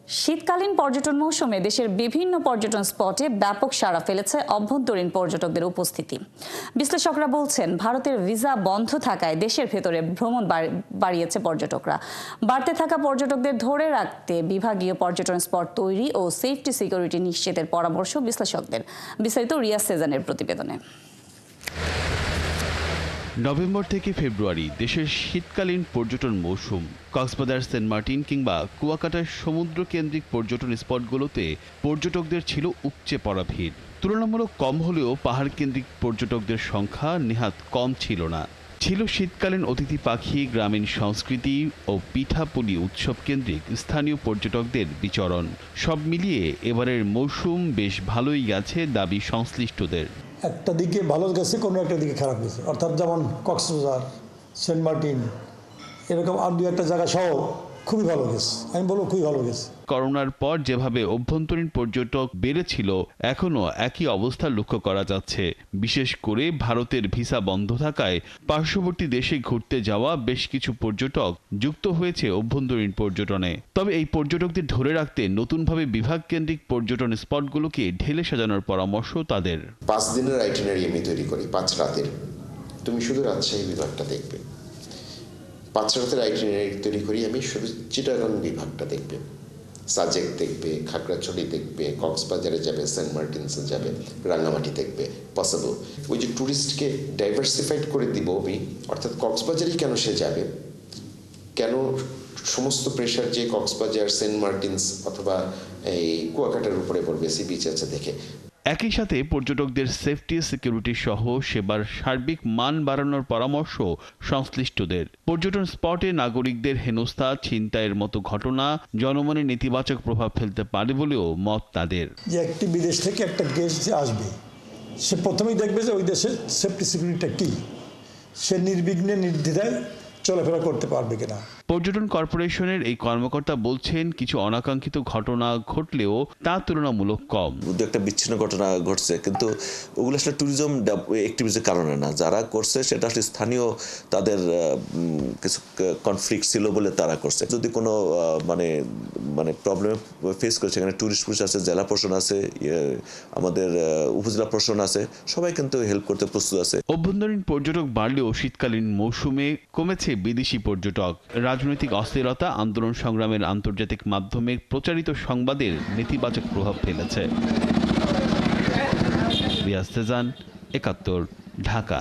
শীতকালীন পর্যটন মৌসুমে দেশের বিভিন্ন পর্যটন স্পটে ব্যাপক সাড়া ফেলেছে অভ্যন্তরীণ পর্যটকদের উপস্থিতি। বিশ্লেষকরা বলছেন, ভারতের ভিসা বন্ধ থাকায় দেশের ভেতরে ভ্রমণ বাড়িয়েছে পর্যটকরা। বাড়তে থাকা পর্যটকদের ধরে রাখতে বিভাগীয় পর্যটন স্পট তৈরি ও সেফটি সিকিউরিটি নিশ্চিতের পরামর্শ বিশ্লেষকদের। বিস্তারিত রিয়াজ সেজানের প্রতিবেদনে। নভেম্বর থেকে ফেব্রুয়ারি দেশের শীতকালীন পর্যটন মৌসুম। কক্সবাজার, সেন্ট মার্টিন কিংবা কুয়াকাটার সমুদ্র কেন্দ্রিক পর্যটন স্পটগুলোতে পর্যটকদের ছিল উপচে পড়া ভিড়। তুলনামূলক কম হলেও পাহাড় কেন্দ্রিক পর্যটকদের সংখ্যা নেহাত কম ছিল না। ছিল শীতকালীন অতিথি পাখি, গ্রামীণ সংস্কৃতি ও পিঠাপুলি উৎসব কেন্দ্রিক স্থানীয় পর্যটকদের বিচরণ। সব মিলিয়ে এবারের মৌসুম বেশ ভালোই গেছে দাবি সংশ্লিষ্টদের। একটা দিকে ভালো গেছে, কোনো একটা দিকে খারাপ গেছে। অর্থাৎ যেমন কক্সবাজার, সেন্ট মার্টিন এরকম আর দু একটা জায়গা সহ খুবই ভালো গেছে। আমি বলবো খুবই ভালো গেছে। করোনার পর যেভাবে অভ্যন্তরীণ পর্যটক বেড়েছিল, এখনও একই অবস্থা লক্ষ্য করা যাচ্ছে। বিশেষ করে ভারতের ভিসা বন্ধ থাকায় পার্শ্ববর্তী দেশে ঘুরতে যাওয়া বেশ কিছু পর্যটক যুক্ত হয়েছে অভ্যন্তরীণ পর্যটনে। তবে এই পর্যটকদের ধরে রাখতে নতুনভাবে বিভাগ কেন্দ্রিক পর্যটন স্পটগুলোকে ঢেলে সাজানোর পরামর্শ তাদের। 5 দিনের আইটিনারি আমি তৈরি করি, 5 রাতের। তুমি শুধু রাজশাহী বিভাগটা দেখবে। 5 রাতের আইটিনারি তৈরি করি আমি, শুধু চিটাগং বিভাগটা দেখবে, সাজেক দেখবে, খাগড়াছড়ি দেখবে, কক্সবাজারে যাবে, সেন্ট মার্টিনসে যাবে, রাঙ্গামাটি দেখবে, পসিবল। ওই যে ট্যুরিস্টকে ডাইভার্সিফাইড করে দিব আমি, অর্থাৎ কক্সবাজারই কেন সে যাবে, কেন সমস্ত প্রেশার যে কক্সবাজার, সেন্ট মার্টিনস অথবা এই কুয়াকাটার উপরে পড়বে, সি বিচ আছে দেখে। একই সাথে পর্যটকদের সেফটি সিকিউরিটি সহ সেবার সার্বিক মান বাড়ানোর পরামর্শ সংশ্লিষ্টদের। পর্যটন স্পটে নাগরিকদের হেনস্থা, ছিনতাইয়ের মতো ঘটনা জনমনে নেতিবাচক প্রভাব ফেলতে পারে বলেও মত তাদের। যে একটি বিদেশ থেকে একটা গেস্ট যে আসবে, সে প্রথমেই দেখবে যে ওই দেশের সেফটি সিকিউরিটিটা কী, সে নির্বিঘ্নে নির্দ্বিধায় চলাফেরা করতে পারবে কিনা। পর্যটন কর্পোরেশনের এই কর্মকর্তা বলছেন, কিছু অনাকাঙ্ক্ষিত ঘটনা ঘটলেও তা তুলনামূলক কম। একটা বিচ্ছিন্ন ঘটনা ঘটছে, কিন্তু ওগুলো আসলে ট্যুরিজম অ্যাক্টিভিটির কারণে না। যারা করছে সেটা আসলে স্থানীয় তাদের কিছু কনফ্লিক্ট ছিল বলে তারা করছে। যদি কোনো মানে প্রবলেম ফেস করে, সেখানে ট্যুরিস্ট পুলিশ আছে, জেলা প্রশাসন আছে, আমাদের উপজেলা প্রশাসন আছে, সবাই কিন্তু হেল্প করতে প্রস্তুত আছে। অভ্যন্তরীণ পর্যটক বাড়লেও শীতকালীন মৌসুমে কমেছে বিদেশি পর্যটক। রাজনৈতিক অস্থিরতা, আন্দোলন সংগ্রামের আন্তর্জাতিক মাধ্যমে প্রচারিত সংবাদের নেতিবাচক প্রভাব ফেলেছে। রিয়াজ সেজান, ৭১, ঢাকা।